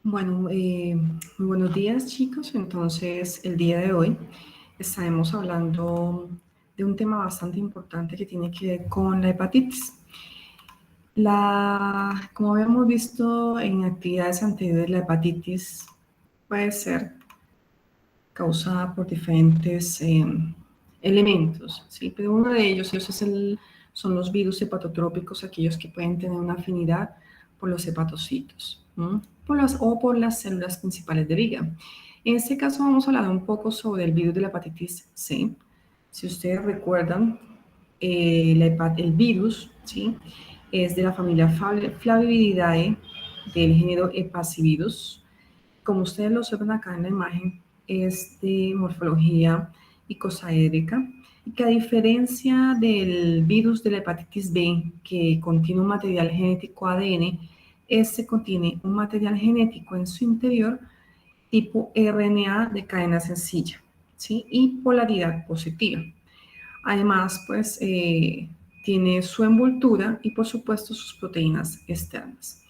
Bueno, muy buenos días chicos. Entonces, el día de hoy estaremos hablando de un tema bastante importante que tiene que ver con la hepatitis. Como habíamos visto en actividades anteriores, la hepatitis puede ser causada por diferentes elementos, ¿sí? Pero uno de ellos son los virus hepatotrópicos, aquellos que pueden tener una afinidad por los hepatocitos, ¿no? O por las células principales del hígado. En este caso vamos a hablar un poco sobre el virus de la hepatitis C. Si ustedes recuerdan, el virus, ¿sí?, es de la familia Flaviviridae del género Hepacivirus. Como ustedes lo observan acá en la imagen, es de morfología icosaédrica y que, a diferencia del virus de la hepatitis B, que contiene un material genético ADN, este contiene un material genético en su interior tipo RNA de cadena sencilla, ¿sí?, y polaridad positiva. Además, pues tiene su envoltura y, por supuesto, sus proteínas externas.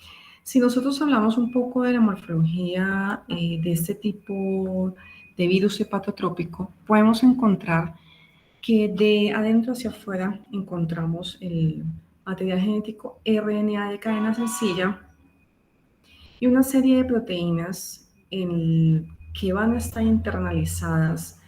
Si nosotros hablamos un poco de la morfología de este tipo de virus hepatotrópico, podemos encontrar que de adentro hacia afuera encontramos el material genético RNA de cadena sencilla y una serie de proteínas que van a estar internalizadas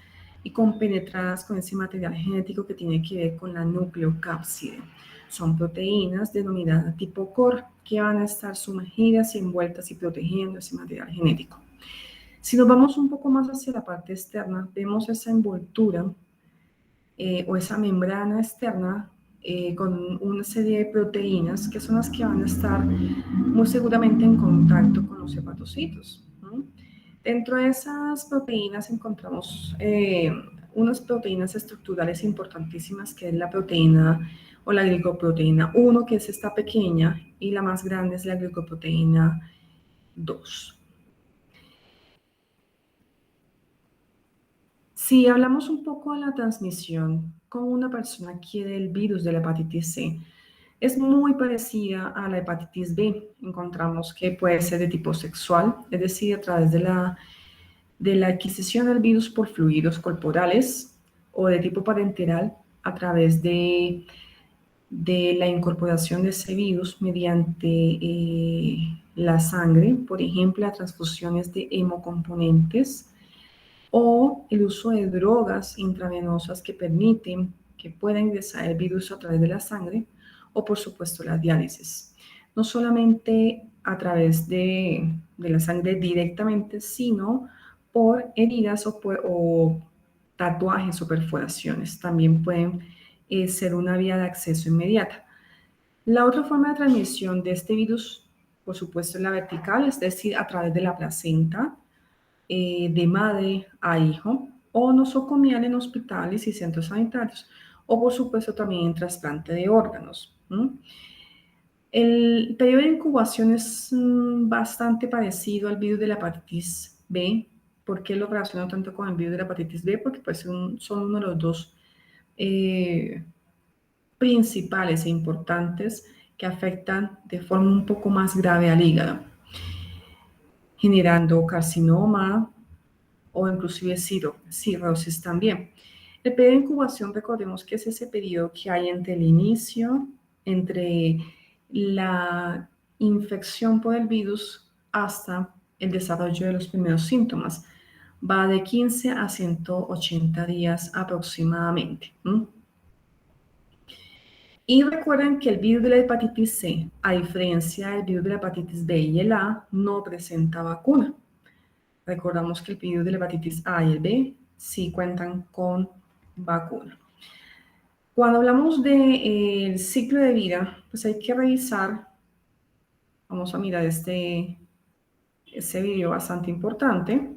y compenetradas con ese material genético que tiene que ver con la nucleocápside. Son proteínas denominadas tipo core que van a estar sumergidas y envueltas y protegiendo ese material genético. Si nos vamos un poco más hacia la parte externa, vemos esa envoltura o esa membrana externa con una serie de proteínas que son las que van a estar muy seguramente en contacto con los hepatocitos, ¿no? Dentro de esas proteínas encontramos unas proteínas estructurales importantísimas, que es la proteína o la glicoproteína 1, que es esta pequeña, y la más grande es la glicoproteína 2. Si hablamos un poco de la transmisión, cómo una persona adquiere el virus de la hepatitis C, es muy parecida a la hepatitis B. Encontramos que puede ser de tipo sexual, es decir, a través de la adquisición del virus por fluidos corporales, o de tipo parenteral a través de la incorporación de ese virus mediante la sangre, por ejemplo, las transfusiones de hemocomponentes, o el uso de drogas intravenosas que permiten que pueda ingresar el virus a través de la sangre, o por supuesto la diálisis. No solamente a través de la sangre directamente, sino por heridas o tatuajes o perforaciones. También pueden ser una vía de acceso inmediata. La otra forma de transmisión de este virus, por supuesto, es la vertical, es decir, a través de la placenta, de madre a hijo, o nosocomial en hospitales y centros sanitarios, o por supuesto también en trasplante de órganos. El periodo de incubación es bastante parecido al virus de la hepatitis B. ¿Por qué lo relaciono tanto con el virus de la hepatitis B? Porque pues, son uno de los dos principales e importantes que afectan de forma un poco más grave al hígado, generando carcinoma o inclusive cirrosis también. El periodo de incubación, recordemos que es ese periodo que hay entre la infección por el virus hasta el desarrollo de los primeros síntomas. Va de 15 a 180 días aproximadamente. Y recuerden que el virus de la hepatitis C, a diferencia del virus de la hepatitis B y el A, no presenta vacuna. Recordamos que el virus de la hepatitis A y el B sí cuentan con vacuna. Cuando hablamos del ciclo de vida, pues hay que revisar, vamos a mirar este video bastante importante.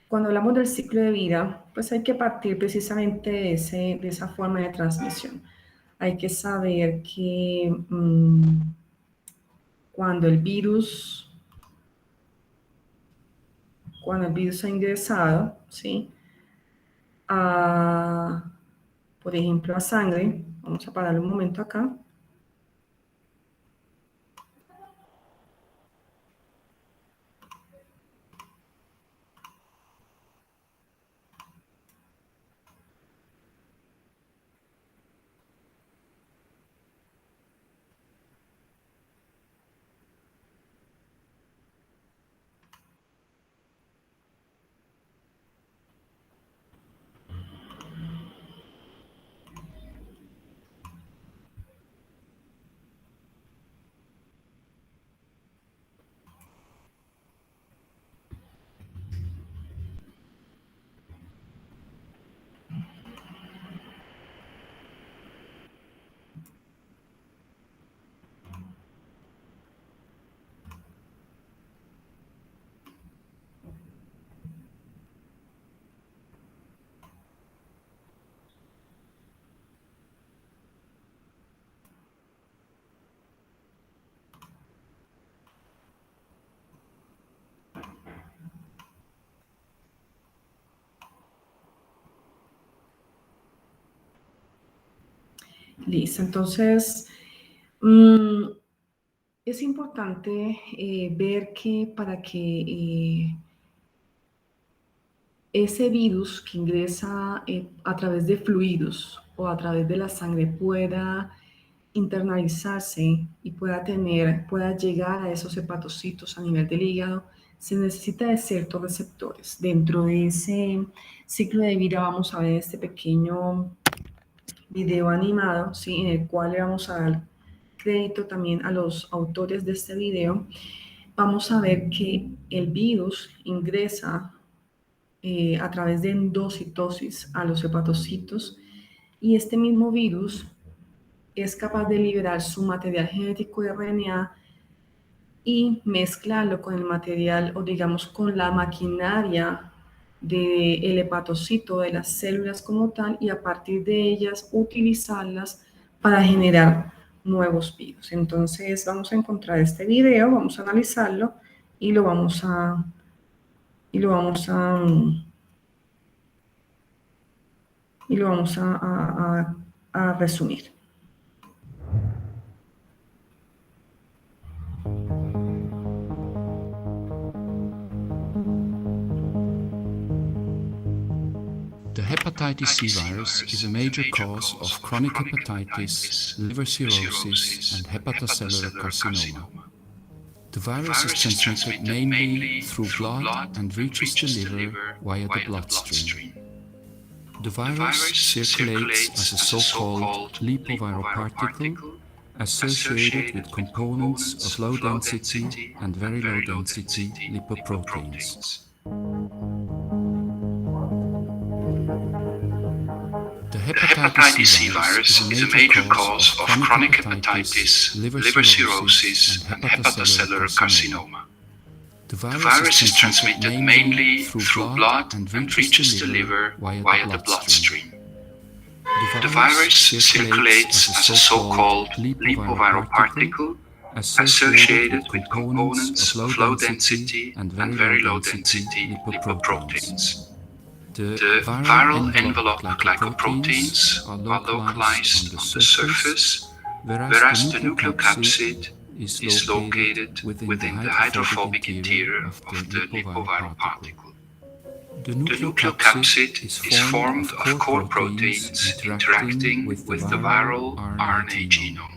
Cuando hablamos del ciclo de vida, pues hay que partir precisamente de esa forma de transmisión. Hay que saber que cuando el virus ha ingresado, ¿sí?, por ejemplo, a sangre. Vamos a pararle un momento acá. Listo, entonces es importante ver que para que ese virus que ingresa a través de fluidos o a través de la sangre pueda internalizarse y pueda llegar a esos hepatocitos a nivel del hígado, se necesita de ciertos receptores. Dentro de ese ciclo de vida vamos a ver este pequeño video animado, ¿sí? En el cual le vamos a dar crédito también a los autores de este video. Vamos a ver que el virus ingresa a través de endocitosis a los hepatocitos y este mismo virus es capaz de liberar su material genético de RNA y mezclarlo con el material o digamos con la maquinaria del hepatocito, de las células como tal, y a partir de ellas utilizarlas para generar nuevos virus. Entonces vamos a encontrar este video, vamos a analizarlo y lo vamos a, y lo vamos a, y lo vamos a resumir. The hepatitis C virus is a major cause of chronic hepatitis, liver cirrhosis, and hepatocellular carcinoma. The virus is transmitted mainly through blood and reaches the liver via the bloodstream. The virus circulates as a so-called lipoviral particle associated with components of low-density and very low-density lipoproteins. The hepatitis C virus is a major cause of chronic hepatitis, liver cirrhosis, and hepatocellular carcinoma. The virus is transmitted mainly through blood and reaches the liver via the bloodstream. The virus circulates as a so-called lipoviral particle associated with components of low-density and very low-density lipoproteins. The viral envelope glycoproteins are localized on the surface, whereas the nucleocapsid is located within the hydrophobic interior of the lipoviral particle. The nucleocapsid is formed of core proteins interacting with the viral RNA genome.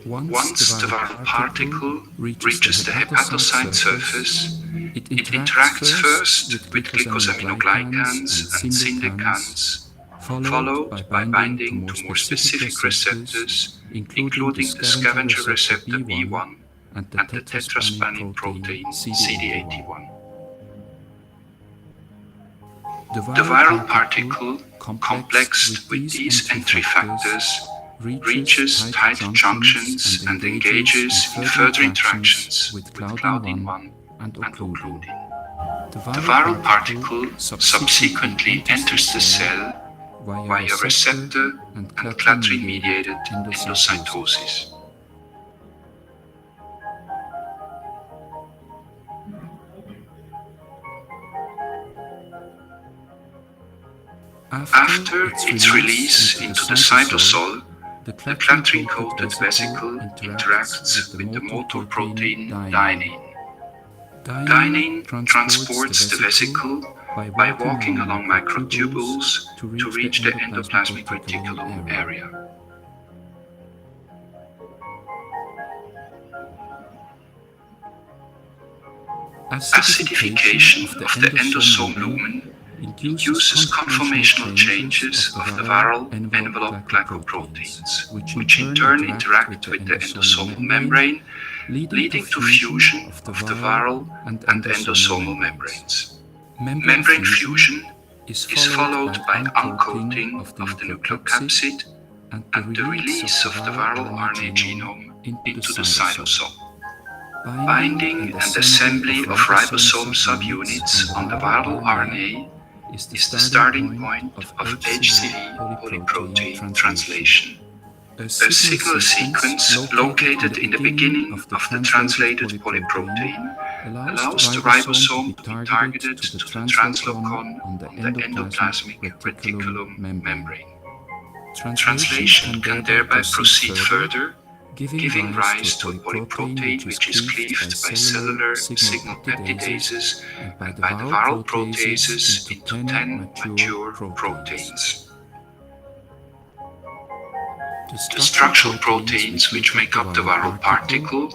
Once the viral particle reaches the hepatocyte surface, it interacts first with glycosaminoglycans and syndecans, followed by binding to more specific receptors, including the scavenger receptor B1 and the tetraspanin protein CD81. The viral particle, complexed with these entry factors, reaches tight junctions and engages in further interactions with Claudin-1 and occludin. The viral particle subsequently enters the cell via receptor and clathrin-mediated endocytosis. After its release into the cytosol, the clathrin-coated vesicle interacts with the motor protein dynein. Dynein transports the vesicle by walking along microtubules to reach the endoplasmic reticulum area. Acidification of the endosome lumen induces conformational changes of the viral envelope glycoproteins, which in turn interact with the endosomal membrane, leading to fusion of the viral and endosomal membranes. Membrane fusion is followed by uncoating of the nucleocapsid and the release of the viral RNA genome into the cytosol. Binding and assembly of ribosome subunits on the viral RNA is the starting point of HCV polyprotein translation. A signal sequence located in the beginning of the translated polyprotein allows the ribosome to be targeted to the translocon on the endoplasmic reticulum membrane. Translation can thereby proceed further, giving rise to a polyprotein which is cleaved by cellular signal peptidases and by the viral proteases into 10 mature proteins. The structural proteins which make up the viral particle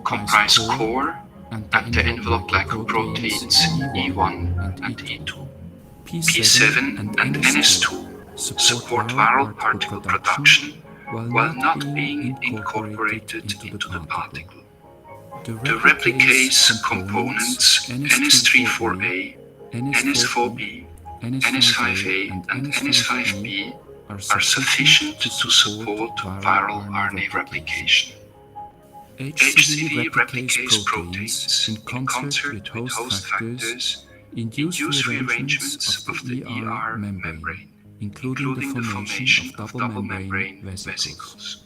comprise core and the envelope glycoproteins E1 and E2. P7 and NS2 support viral particle production while not being incorporated into the particle. The replicase components NS34A, NS4B, NS5A, and NS5B are sufficient to support viral RNA replication. HCV replicase proteins, in concert with host factors, induce rearrangements of the ER membrane, including the formation of double membrane vesicles.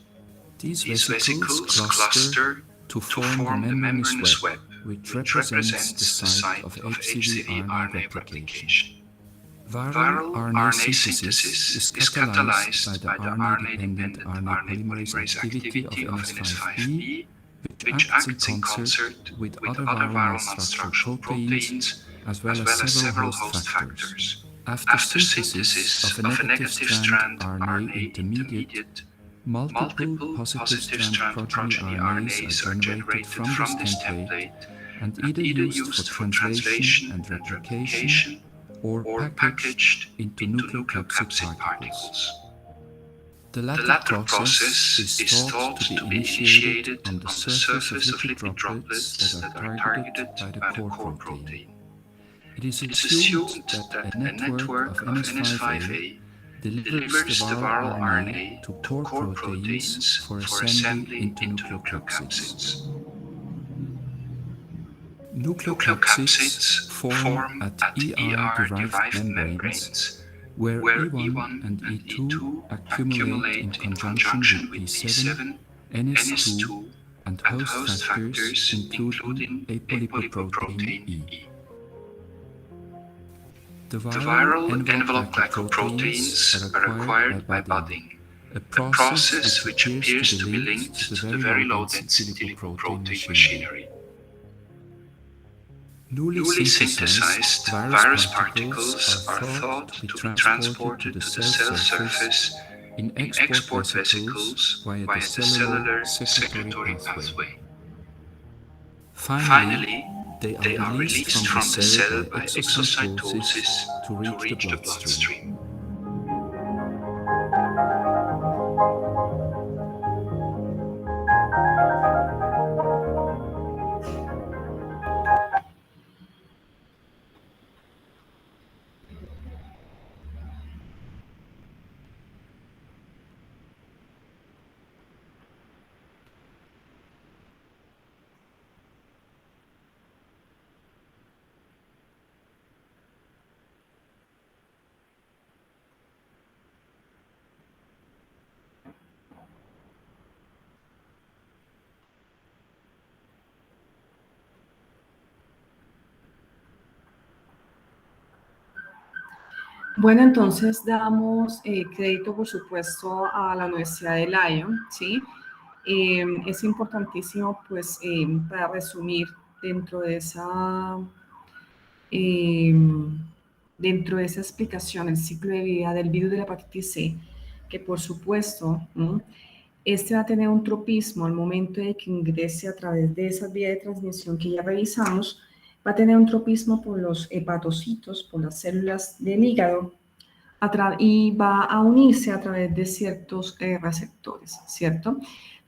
These vesicles cluster to form the membranous web, which represents the site of HCV RNA replication. Viral RNA synthesis is catalyzed by the RNA-dependent RNA polymerase activity of NS5B, which acts in concert with other viral non-structural proteins as well as several host factors. After synthesis of a negative strand RNA intermediate, multiple positive strand progeny RNAs are generated from this template and either used for translation and replication or packaged into nucleocapsid particles. The latter process is thought to be initiated on the surface of lipid droplets that are targeted by the core protein. It is assumed that a network of NS5A delivers the viral RNA to core proteins for assembly into nucleocapsids. Nucleocapsids form at ER-derived membranes, where E1 and E2 accumulate in conjunction with P7, NS2, and host factors including apolipoprotein E. The viral envelope glycoproteins are acquired by budding, a process which appears to be linked to the very low-density lipoprotein machinery. Newly synthesized virus particles are thought to be transported to the cell surface in export vesicles via the cellular secretory pathway. Finally, they are released from the cell by exocytosis to reach the bloodstream. Bueno, entonces damos crédito, por supuesto, a la Universidad de Lyon, ¿sí? Es importantísimo, pues, para resumir, dentro de esa, eh, dentro de esa explicación, el ciclo de vida del virus de la hepatitis C, que por supuesto, ¿no? Este va a tener un tropismo al momento de que ingrese a través de esa vía de transmisión que ya revisamos, va a tener un tropismo por los hepatocitos, por las células del hígado, y va a unirse a través de ciertos receptores, ¿cierto?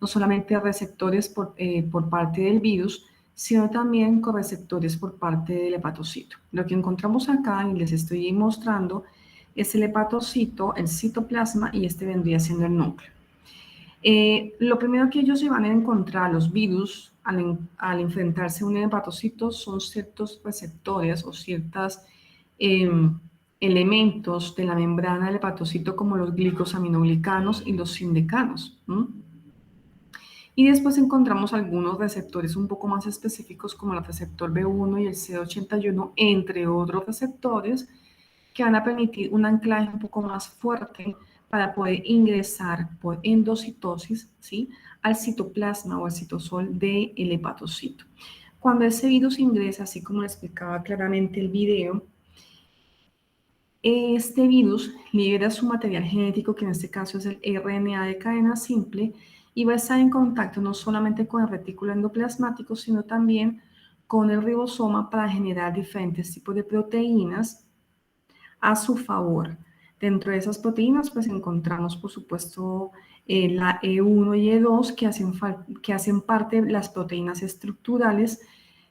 No solamente receptores por parte del virus, sino también con receptores por parte del hepatocito. Lo que encontramos acá, y les estoy mostrando, es el hepatocito, el citoplasma, y este vendría siendo el núcleo. Lo primero que ellos se van a encontrar, los virus, al enfrentarse a un hepatocito, son ciertos receptores o ciertos elementos de la membrana del hepatocito, como los glicosaminoglicanos y los sindecanos. Y después encontramos algunos receptores un poco más específicos, como el receptor B1 y el CD81, entre otros receptores, que van a permitir un anclaje un poco más fuerte para poder ingresar por endocitosis, ¿sí?, al citoplasma o al citosol del hepatocito. Cuando ese virus ingresa, así como lo explicaba claramente el video, este virus libera su material genético, que en este caso es el RNA de cadena simple, y va a estar en contacto no solamente con el retículo endoplasmático, sino también con el ribosoma para generar diferentes tipos de proteínas a su favor. Dentro de esas proteínas, pues encontramos, por supuesto, la E1 y E2, que hacen parte de las proteínas estructurales,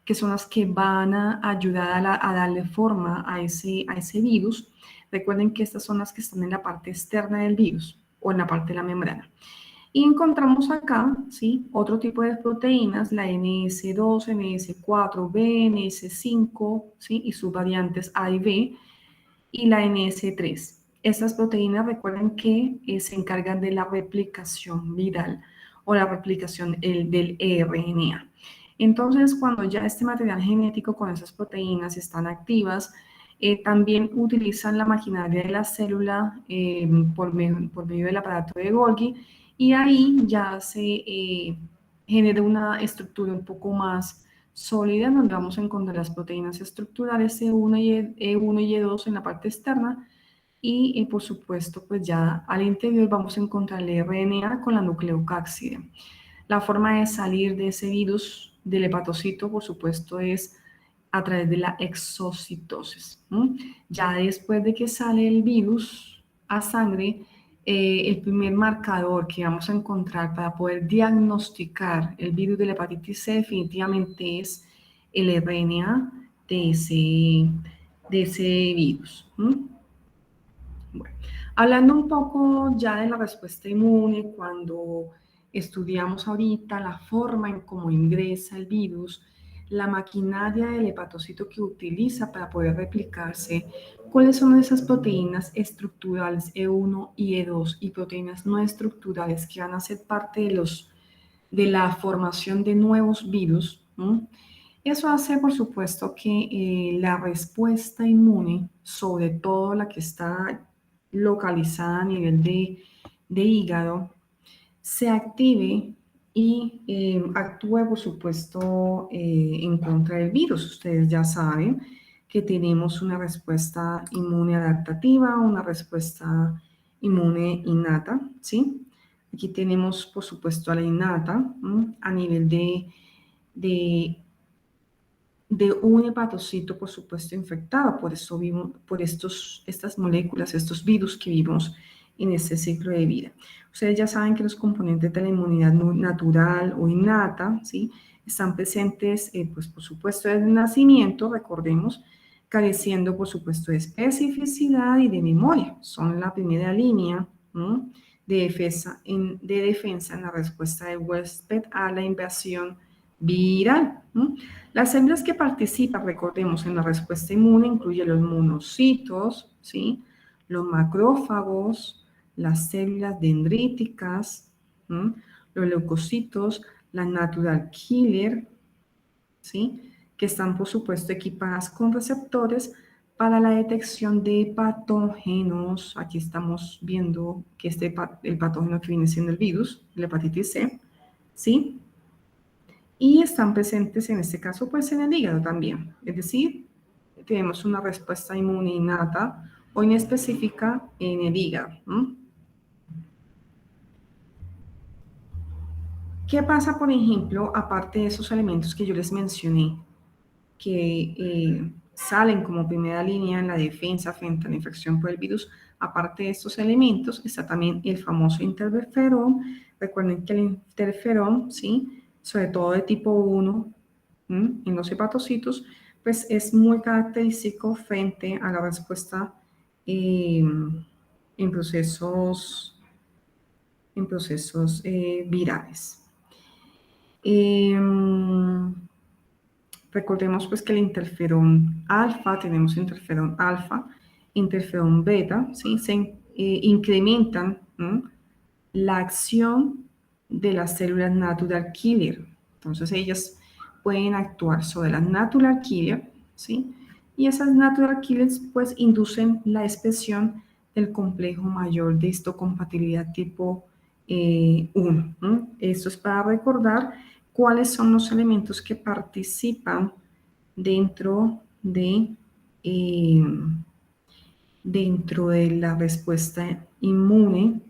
que son las que van a ayudar a darle forma a ese virus. Recuerden que estas son las que están en la parte externa del virus o en la parte de la membrana. Y encontramos acá, ¿sí?, otro tipo de proteínas, la NS2, NS4B, NS5, ¿sí?, y sus variantes A y B, y la NS3. Estas proteínas, recuerden que se encargan de la replicación viral o la replicación del RNA. Entonces, cuando ya este material genético con esas proteínas están activas, también utilizan la maquinaria de la célula por medio del aparato de Golgi, y ahí ya se genera una estructura un poco más sólida, donde vamos a encontrar las proteínas estructurales E1 y E2 en la parte externa, y por supuesto, pues ya al interior vamos a encontrar el RNA con la nucleocápside. La forma de salir de ese virus del hepatocito, por supuesto, es a través de la exocitosis, ¿no? Ya después de que sale el virus a sangre, el primer marcador que vamos a encontrar para poder diagnosticar el virus de la hepatitis C definitivamente es el RNA de ese virus. Bueno, hablando un poco ya de la respuesta inmune, cuando estudiamos ahorita la forma en cómo ingresa el virus, la maquinaria del hepatocito que utiliza para poder replicarse, cuáles son esas proteínas estructurales E1 y E2 y proteínas no estructurales que van a ser parte de la formación de nuevos virus, ¿no? Eso hace, por supuesto, que la respuesta inmune, sobre todo la que está localizada a nivel de hígado, se active y actúe, por supuesto, en contra del virus. Ustedes ya saben que tenemos una respuesta inmune adaptativa, una respuesta inmune innata, ¿sí? Aquí tenemos, por supuesto, a la innata, a nivel de un hepatocito, por supuesto, infectado. Por eso vimos, por estas moléculas, estos virus que vimos en este ciclo de vida. Ustedes ya saben que los componentes de la inmunidad natural o innata, ¿sí?, están presentes, pues por supuesto, desde el nacimiento, recordemos, careciendo, por supuesto, de especificidad y de memoria. Son la primera línea, ¿no?, de defensa en la respuesta de huésped a la invasión viral, ¿no? Las células que participan, recordemos, en la respuesta inmune incluyen los monocitos, ¿sí?, los macrófagos, las células dendríticas, ¿no?, los leucocitos, la natural killer, ¿sí?, que están, por supuesto, equipadas con receptores Para la detección de patógenos, aquí estamos viendo que el patógeno que viene siendo el virus, la hepatitis C, ¿sí? Y están presentes en este caso, pues en el hígado también. Es decir, tenemos una respuesta inmune innata o inespecífica en el hígado. ¿Qué pasa, por ejemplo, aparte de esos elementos que yo les mencioné, que salen como primera línea en la defensa frente a la infección por el virus? Aparte de estos elementos, está también el famoso interferón. Recuerden que el interferón, ¿sí?, sobre todo de tipo 1, en los hepatocitos, pues es muy característico frente a la respuesta en procesos virales. Recordemos pues que el interferón alfa, tenemos interferón alfa, interferón beta, ¿sí? Se incrementan la acción de las células natural killer. Entonces ellas pueden actuar sobre las natural killer, ¿sí? Y esas natural killers pues inducen la expresión del complejo mayor de histocompatibilidad tipo 1. Esto es para recordar cuáles son los elementos que participan dentro eh, dentro de la respuesta inmune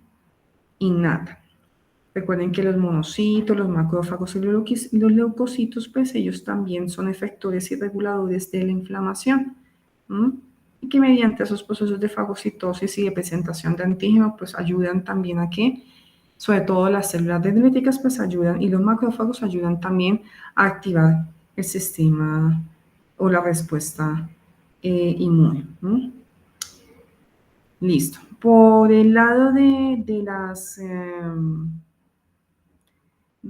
innata. Recuerden que los monocitos, los macrófagos y los leucocitos, pues ellos también son efectores y reguladores de la inflamación. Y que mediante esos procesos de fagocitosis y de presentación de antígeno, pues ayudan también a que, sobre todo las células dendríticas, pues ayudan, y los macrófagos ayudan también a activar el sistema o la respuesta inmune. Listo. Por el lado de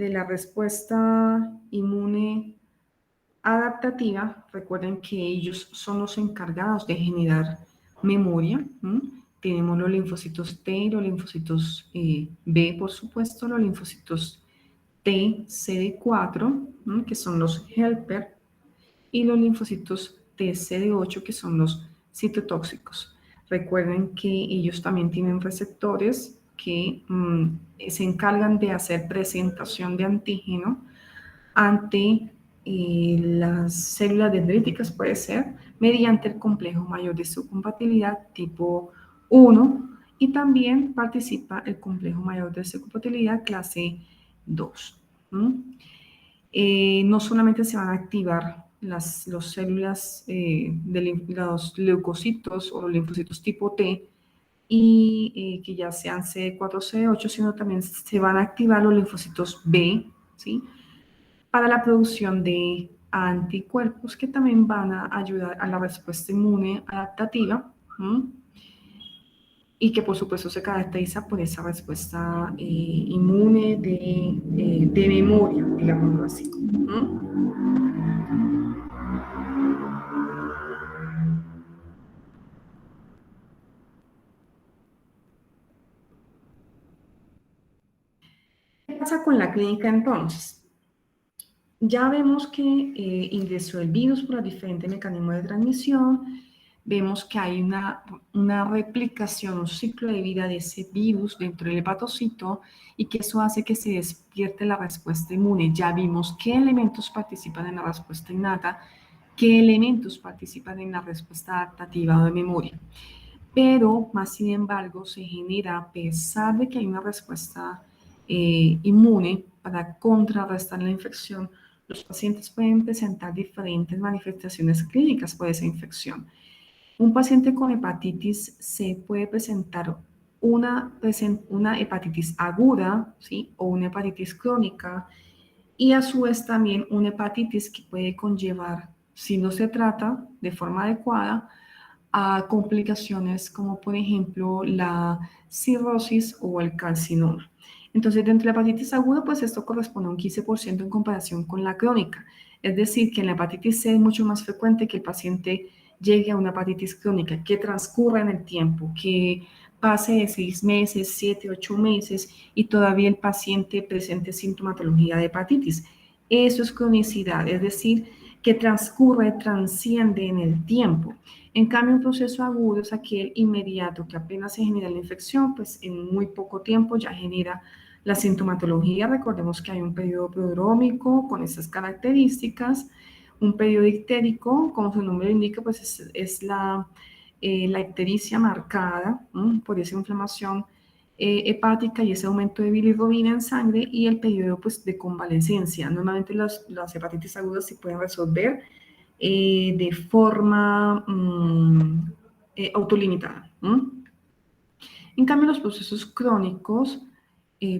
la respuesta inmune adaptativa, recuerden que ellos son los encargados de generar memoria. Tenemos los linfocitos T, los linfocitos B, por supuesto, los linfocitos T, CD4, que son los helper, y los linfocitos T, CD8, que son los citotóxicos. Recuerden que ellos también tienen receptores que se encargan de hacer presentación de antígeno ante las células dendríticas, puede ser, mediante el complejo mayor de histocompatibilidad tipo 1, y también participa el complejo mayor de histocompatibilidad clase 2. No solamente se van a activar las células de los leucocitos o los linfocitos tipo T, y que ya sean CD4 o CD8, sino también se van a activar los linfocitos B, ¿sí?, para la producción de anticuerpos que también van a ayudar a la respuesta inmune adaptativa, y que por supuesto se caracteriza por esa respuesta inmune de memoria, digámoslo así. ¿Qué pasa con la clínica entonces? Ya vemos que ingresó el virus por los diferentes mecanismos de transmisión. Vemos que hay una replicación, un ciclo de vida de ese virus dentro del hepatocito, y que eso hace que se despierte la respuesta inmune. Ya vimos qué elementos participan en la respuesta innata, qué elementos participan en la respuesta adaptativa o de memoria. Pero, más sin embargo, se genera, a pesar de que hay una respuesta inmune para contrarrestar la infección, los pacientes pueden presentar diferentes manifestaciones clínicas por esa infección. Un paciente con hepatitis C puede presentar una hepatitis aguda, ¿sí?, o una hepatitis crónica, y a su vez también una hepatitis que puede conllevar, si no se trata de forma adecuada, a complicaciones como por ejemplo la cirrosis o el carcinoma. Entonces, dentro de la hepatitis aguda, pues esto corresponde a un 15% en comparación con la crónica. Es decir, que en la hepatitis C es mucho más frecuente que el paciente llegue a una hepatitis crónica, que transcurra en el tiempo, que pase de 6 meses, 7, 8 meses, y todavía el paciente presente sintomatología de hepatitis. Eso es cronicidad, es decir, que transcurre, transciende en el tiempo. En cambio, un proceso agudo es aquel inmediato que apenas se genera la infección, pues en muy poco tiempo ya genera la sintomatología. Recordemos que hay un periodo prodrómico con esas características, un periodo ictérico, como su nombre lo indica, pues es la ictericia marcada por esa inflamación hepática y ese aumento de bilirrubina en sangre, y el periodo pues, de convalecencia. Normalmente las hepatitis agudas se pueden resolver de forma autolimitada. En cambio, los procesos crónicos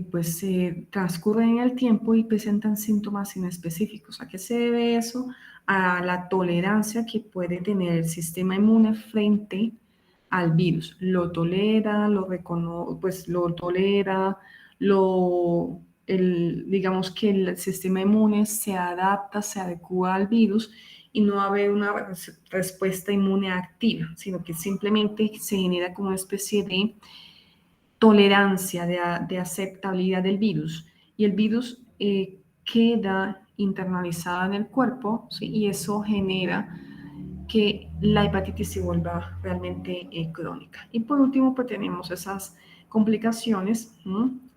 pues transcurren en el tiempo y presentan síntomas inespecíficos. ¿A qué se debe eso? A la tolerancia que puede tener el sistema inmune frente al virus. Lo tolera, pues lo tolera, digamos que el sistema inmune se adapta, se adecua al virus y no va a haber una respuesta inmune activa, sino que simplemente se genera como una especie de tolerancia, de aceptabilidad del virus. Y el virus queda internalizado en el cuerpo, ¿sí? Y eso genera que la hepatitis se vuelva realmente crónica. Y por último, pues tenemos esas complicaciones,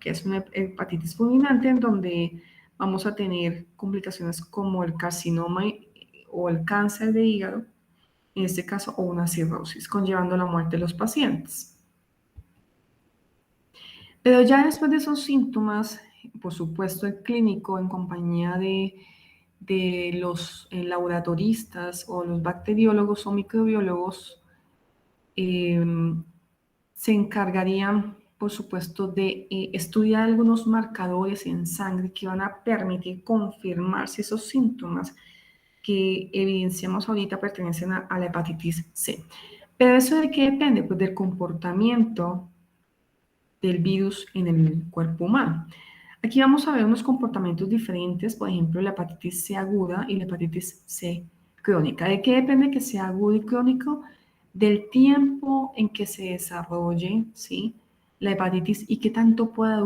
que es una hepatitis fulminante, en donde vamos a tener complicaciones como el carcinoma o el cáncer de hígado, en este caso, o una cirrosis, conllevando la muerte de los pacientes. Pero ya después de esos síntomas, por supuesto, el clínico en compañía de los laboratoristas o los bacteriólogos o microbiólogos se encargarían, por supuesto, de estudiar algunos marcadores en sangre que van a permitir confirmar si esos síntomas que evidenciamos ahorita pertenecen a la hepatitis C. Pero ¿eso de qué depende? Pues del comportamiento del virus en el cuerpo humano. Aquí vamos a ver unos comportamientos diferentes, por ejemplo, la hepatitis C aguda y la hepatitis C crónica. ¿De qué depende que sea agudo y crónico? Del tiempo en que se desarrolle, ¿sí?, la hepatitis y qué tanto pueda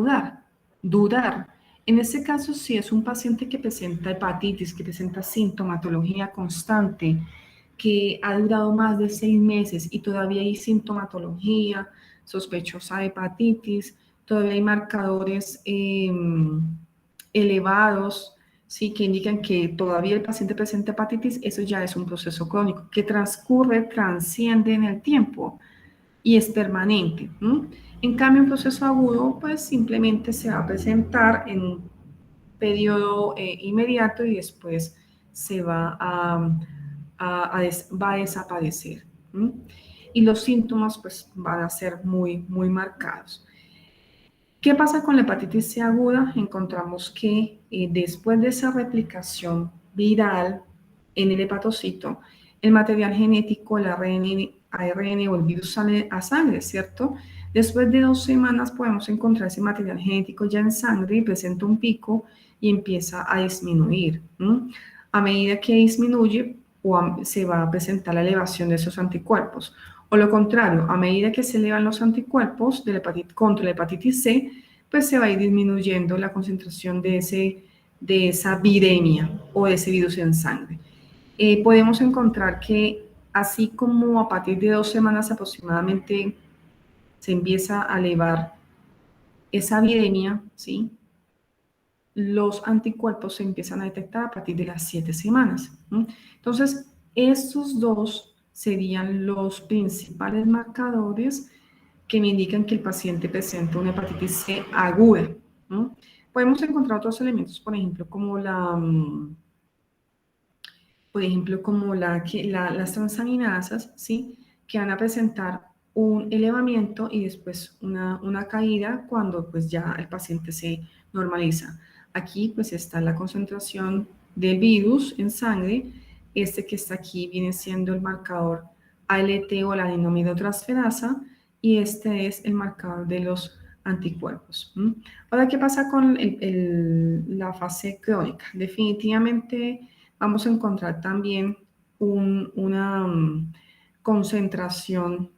durar. En este caso, si es un paciente que presenta hepatitis, que presenta sintomatología constante, que ha durado más de 6 meses y todavía hay sintomatología sospechosa de hepatitis, todavía hay marcadores elevados, ¿sí?, que indican que todavía el paciente presenta hepatitis, eso ya es un proceso crónico que transciende en el tiempo y es permanente. En cambio, un proceso agudo, pues simplemente se va a presentar en un periodo inmediato y después se va va a desaparecer. Y los síntomas pues van a ser muy, muy marcados. ¿Qué pasa con la hepatitis C aguda? Encontramos que después de esa replicación viral en el hepatocito, el material genético, el ARN o el virus sale a sangre, ¿cierto? Después de 2 semanas podemos encontrar ese material genético ya en sangre y presenta un pico y empieza a disminuir. A medida que disminuye, se va a presentar la elevación de esos anticuerpos. O lo contrario, a medida que se elevan los anticuerpos contra la hepatitis C, pues se va a ir disminuyendo la concentración de esa viremia o de ese virus en sangre. Podemos encontrar que así como a partir de 2 semanas aproximadamente se empieza a elevar esa viremia, ¿sí?, los anticuerpos se empiezan a detectar a partir de las 7 semanas. Entonces, estos dos serían los principales marcadores que me indican que el paciente presenta una hepatitis C aguda. Podemos encontrar otros elementos, por ejemplo, como las transaminasas, ¿sí?, que van a presentar un elevamiento y después una caída cuando pues ya el paciente se normaliza. Aquí pues está la concentración del virus en sangre. Este que está aquí viene siendo el marcador ALT o la adenomidotransferasa y este es el marcador de los anticuerpos. Ahora, ¿qué pasa con la fase crónica? Definitivamente vamos a encontrar también una concentración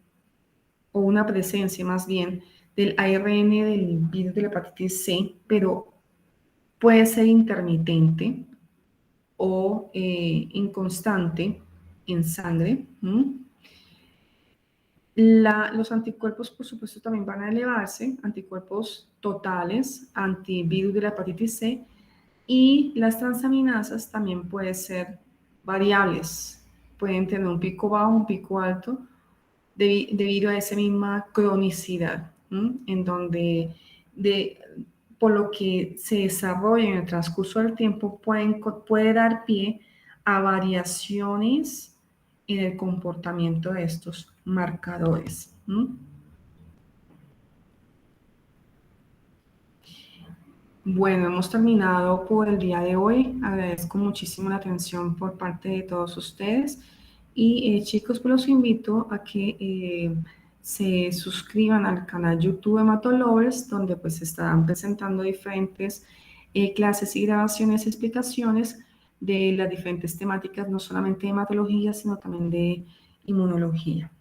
o una presencia más bien del ARN del virus de la hepatitis C, pero puede ser intermitente o inconstante en sangre. Los anticuerpos, por supuesto, también van a elevarse, anticuerpos totales, antivirus de la hepatitis C, y las transaminasas también pueden ser variables, pueden tener un pico bajo, un pico alto, debido a esa misma cronicidad, en donde por lo que se desarrolla en el transcurso del tiempo puede dar pie a variaciones en el comportamiento de estos marcadores. Bueno, hemos terminado por el día de hoy. Agradezco muchísimo la atención por parte de todos ustedes. Y chicos, pues los invito a que se suscriban al canal YouTube Hematolovers, donde pues se estarán presentando diferentes clases y grabaciones y explicaciones de las diferentes temáticas, no solamente de hematología, sino también de inmunología.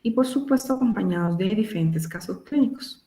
Y por supuesto acompañados de diferentes casos clínicos.